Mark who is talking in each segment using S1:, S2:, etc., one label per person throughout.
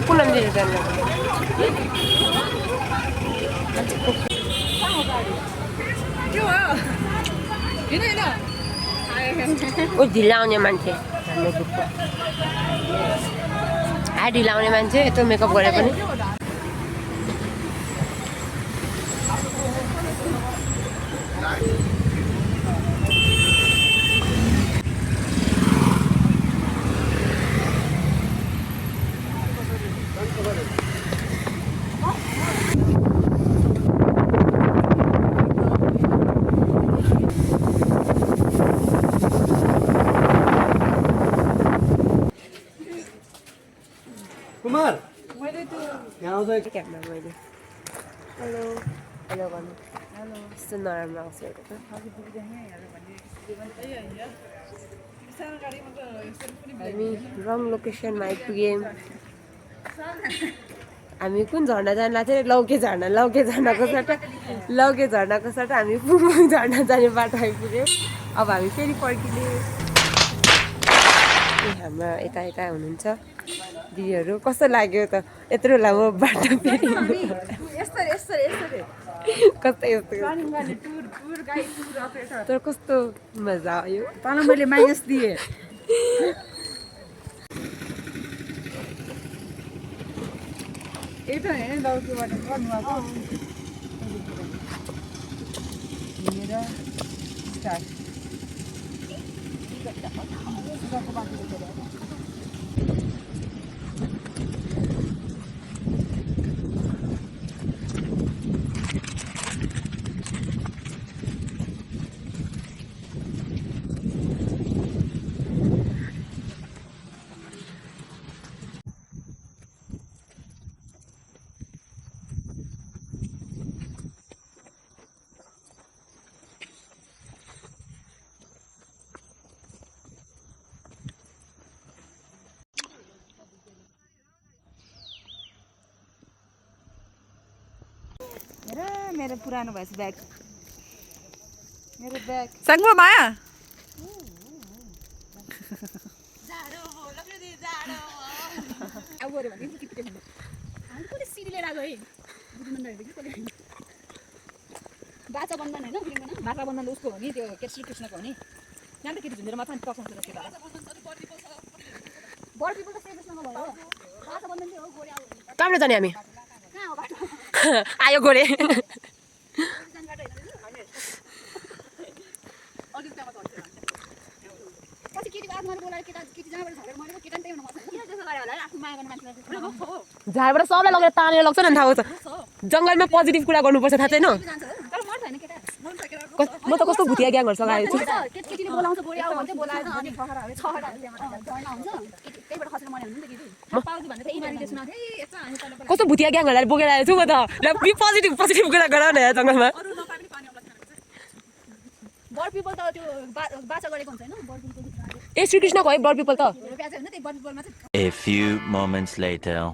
S1: पुनम दिदी जान्न ओ ढिला आउने मान्छे हाम्रो ग्रुपको ढिला आउने मान्छे यत्रो मेकअप गरे पनि
S2: कुमार यहाँ आउँछ
S1: क्यामेरा मैले हेलो हेलो भन्नु हेलो यस्तो नराम्रो आउँछ हामी रङ लोकेसनमा आइपुग्यौँ हामी कुन झर्ना जानु थियो लौके झर्नाको सट्टा हामी पुङ झर्ना जाने बाटो आइपुग्यौँ अब हामी फेरि फर्किने हाम्रा यता यता हुनुहुन्छ दिदीहरू कस्तो लाग्यो त यत्रो लामो बाटो फेरि तर कस्तो मजा आयो
S3: तँलाई मैले माइनस दिएँ यही त होइन लौकीबाट गर्नुभएको हिँडेर स्टार्ट मेरो पुरानो भएछ ब्याग मेरो ब्याग सँगमा माया अब गऱ्यो भने सिडी लिएर आएको है बाचा बन्धन होइन बाचा बन्धन उसको हो नि त्यो श्रीकृष्णको हो नि त्यहाँ त केटी झुन्डेर मात्र पकाउँछ बर्फीको त श्रीकृष्णको भयो बाचा बन्धन चाहिँ हो गोरे
S1: कहाँबाट जाने हामी आयो गोरे झारबाट सबलाई लगेर तानेर लग्छ नि थाहा छ जङ्गलमा पोजिटिभ कुरा गर्नुपर्छ थाहा छैन म त कस्तो भुतिया ग्याङहरूसँग आएको छु कस्तो भुतिया ग्याङहरूलाई बोकेर आएको छु म त पोजिटिभ कुरा गर न यहाँ जङ्गलमा ए श्रीकृष्णको है बर पिपल त
S4: A few moments later.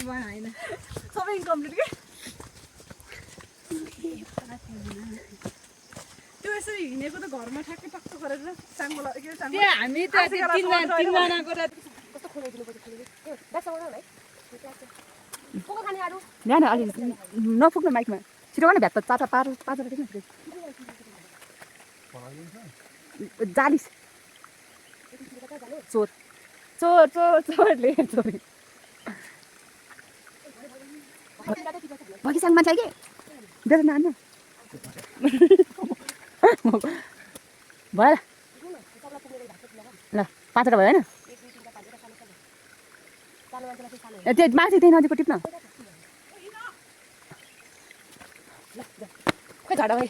S3: भएन होइन सबै इन्कम्प्लिट के त्यो यसरी हिँडेको त घरमा ठ्याक्कै टक्क गरेर चाङ्गो के चाङ्गो हामी त तिनजनाको त
S1: कस्तो खोलिदिनु पर्छ ब्याग बनाउनु है को खाने आलु
S3: ल्यान अलि नफुक्न माइकमा छिटो गर्न भ्याट चारवटा पाँचवटा देख्न जालिस चोर चोर चोर चोरले चोरी बगैँचाको मान्छे के बेर नान्नु भयो ल 5वटा भयो होइन त्यो माथि त्यही नजिकको टिप्न
S1: खोइ झर्ना भाइ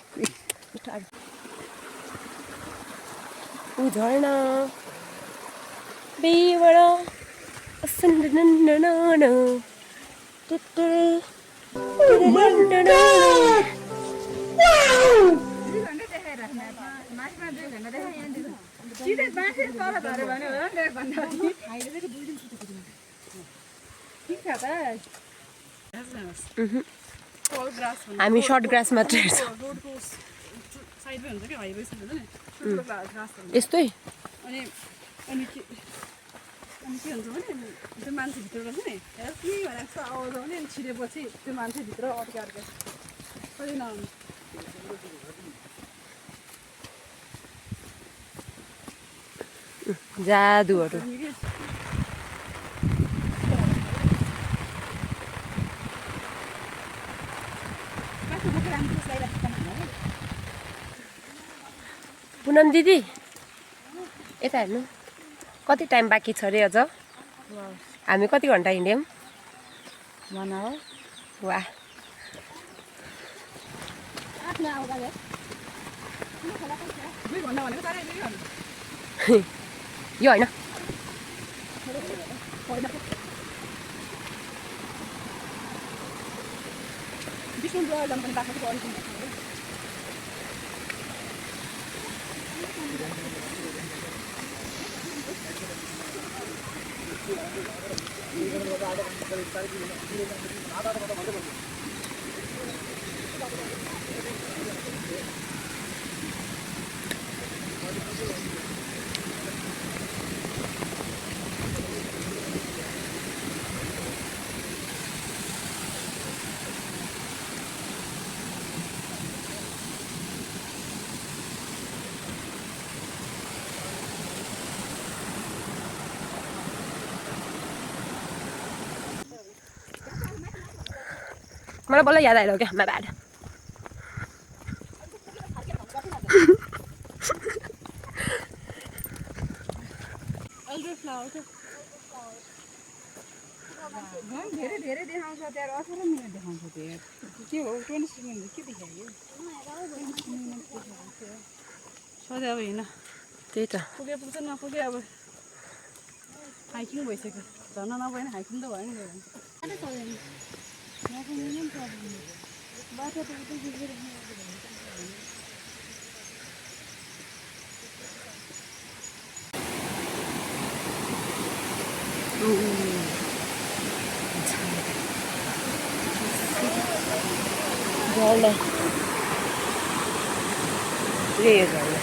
S1: ऊ झर्ना बेबाट हामी सर्ट ग्रास मात्रै हेर्छौँ यस्तै
S3: अनि के हुन्छ भने त्यो मान्छे भित्र रहेछ नि के भनेर यस्तो आवाज आउने अनि छिरेपछि त्यो मान्छे भित्र अर्कै कहिले नआउने
S1: जादुहरू पुनम दिदी यता हेर्नु कति टाइम बाँकी छ अरे अझ हामी कति घन्टा हिँड्यौँ
S3: 1 आवर
S1: वाह यो होइन मलाई बल्ल याद आइलो क्या माई ब्याड
S3: धेरै धेरै देखाउँछ त्यहाँ 18 मिनट देखाउँछ त्यो के हो 20 मिनट के देखायो सधैँ अब हिँड
S1: त्यही त
S3: पुगे पुग्छ नपुगे अब हाइकिङ भइसक्यो झर्न नभएन हाइकिङ त भयो नि
S1: झर्ना यो झर्ना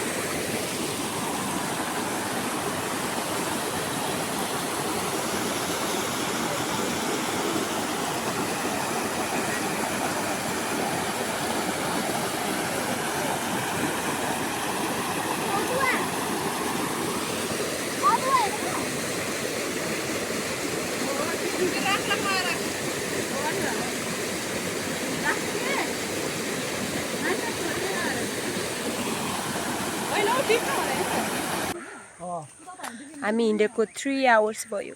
S1: हामी हिँडेको 3 आवर्स भयो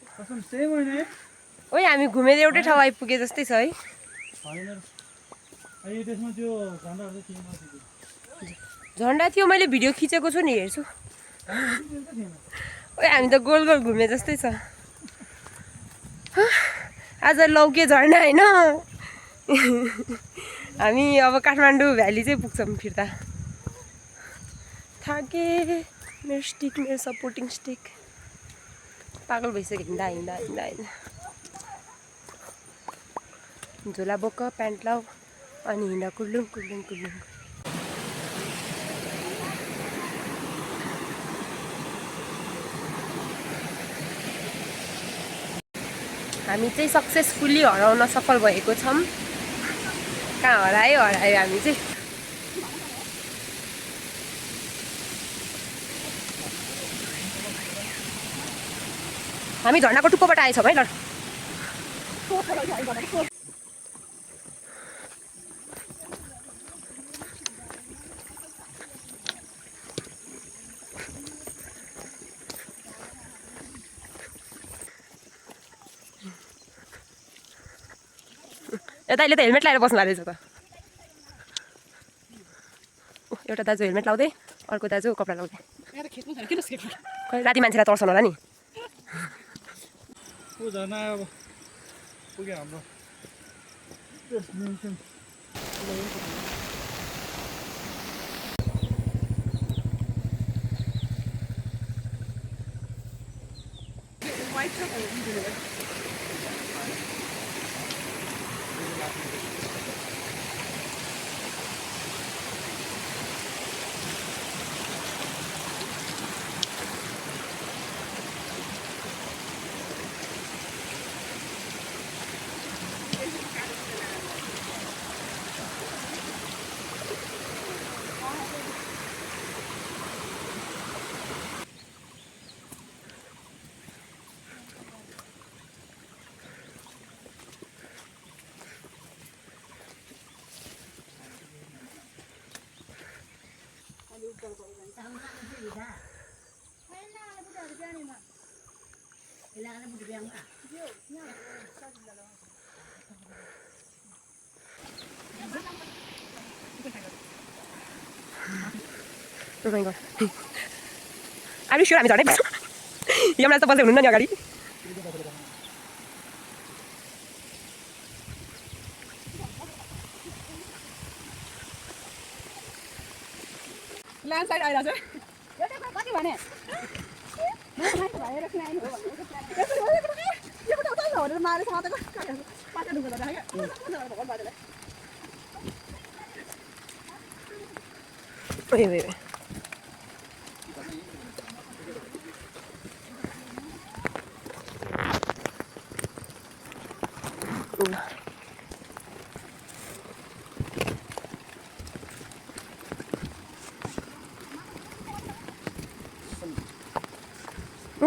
S1: ओइ हामी घुमेर एउटै ठाउँ आइपुगे जस्तै छ है झन्डा थियो मैले भिडियो खिचेको छु नि हेर्छु ओइ हामी त गोल गोल घुमे जस्तै छ आज लौके झर्ना होइन हामी अब काठमाडौँ भ्याली चाहिँ पुग्छौँ फिर्ता थाके मेरो स्टिक मेरो सपोर्टिङ स्टिक पागल भइसक्यो हिँड्दा हिँड्दा हिँड्दा हिँड्दा झोला बोक प्यान्ट लाऊ अनि हिँड कुल्लुङ कुल्लुङ कुल्लुङ। हामी चाहिँ सक्सेसफुल्ली हराउन सफल भएको छौँ। कहाँ हरायो हामी चाहिँ। हामी झर्नाको टुप्पोबाट आएछौँ है ल। दाइले त हेलमेट लगाएर बस्नु रहेछ त। एउटा दाजु हेलमेट लाउँदै अर्को दाजु कपडा लाउँदै। खै राति मान्छेलाई तर्सन होला नि।
S2: झर्ना अब पुग्यो हाम्रो destination. Oh my god. Are you sure हामी झर्नै पर्छ? यमराज त बस्दै हुनुहुन्न नि अगाडि।
S3: ल्यान्डस्लाइड आइरहेको छ। कति भने मारेछ पाँच ढुङ्गा
S1: ओए ओए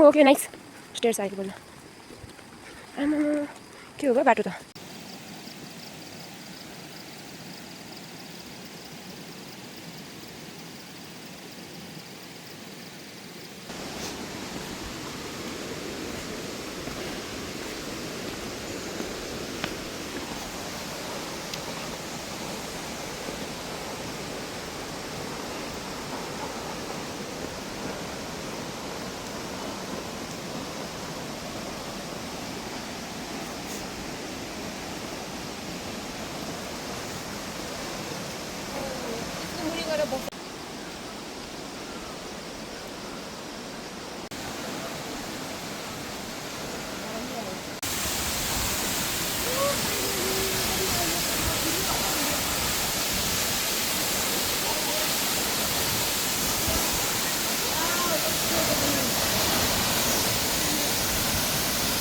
S1: ओके नाइस। स्टेयर्स आएको बोल्न आमा के हो बाटो त।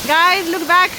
S3: Guys, look back.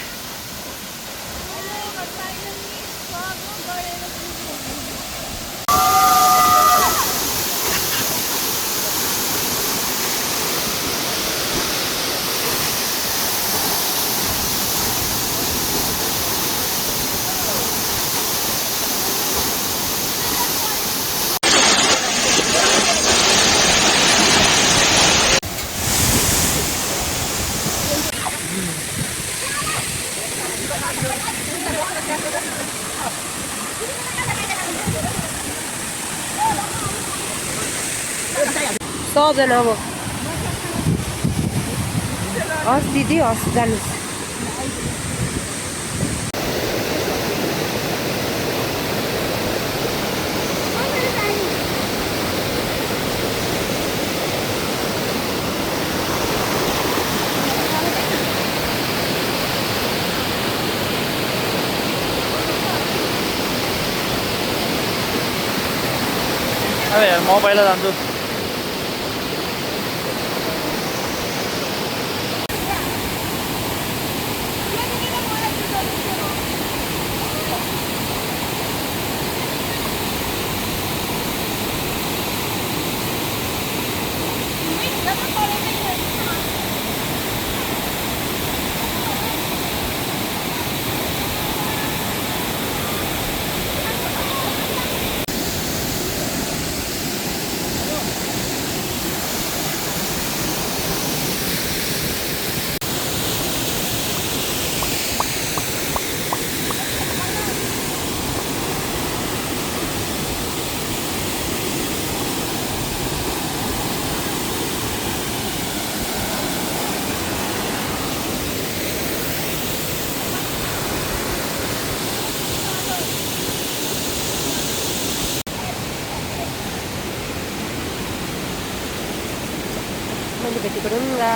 S1: सबजना अब हस् दिदी हस् जानुहोस्।
S5: अरे यार म पहिला जान्छु
S2: मैले भेटेको ढुङ्गा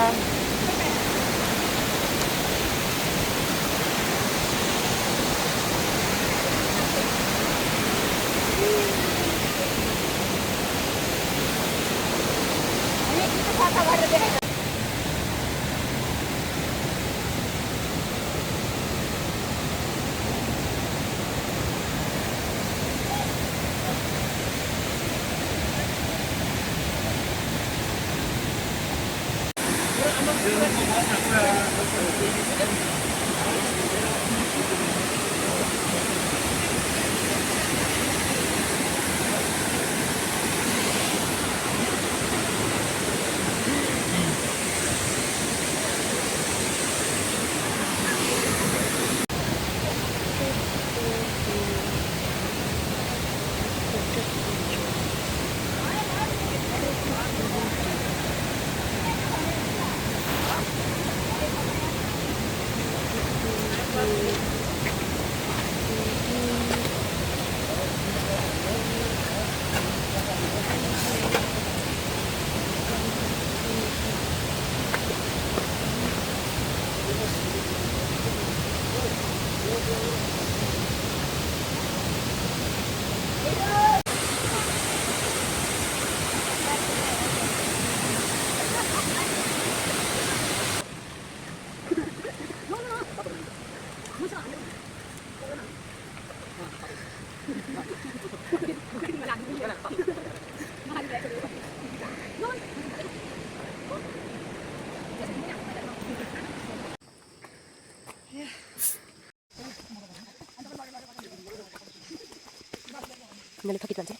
S2: मैले थकित जान्छ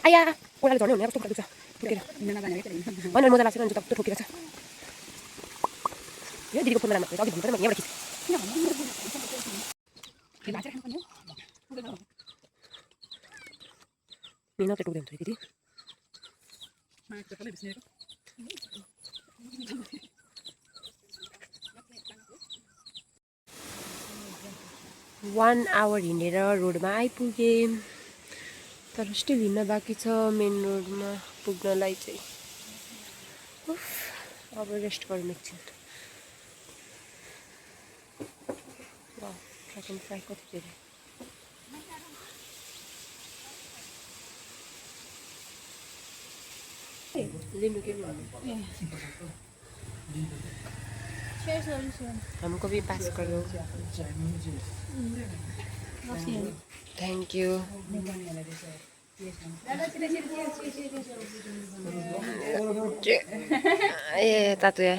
S2: आया ओडाले झर्ने हुने कस्तो खुट्टा दुख्छ फुर्केर होइन मजा लाग्छ जुत्ता कस्तो ठोकेको छ यो दिदीको फोनमा राम्रो अघि भन्नु पर्यो यहाँबाट मिहिनेत टुक्दै हुन्छ दिदी 1 आवर हिँडेर रोडमा आइपुगेँ तर स्टिल हिँड्न बाँकी छ मेन रोडमा पुग्नलाई चाहिँ उफ अब रेस्ट गरौँ एकछिन वाह ड्रागन फ्राई कति धेरै लिनु के हमको भी पास करो थैंक यू ए तातु या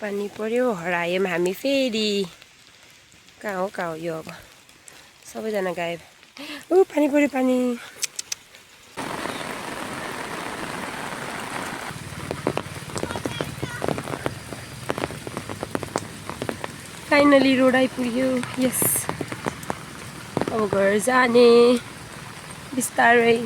S2: पानी पर्यो हरायौँ हामी फेरि कहाँ हो यो अब सबैजना गायब ऊ पानी पर्यो पानी फाइनली रोड आइपुग्यो यस अब घर जाने बिस्तारै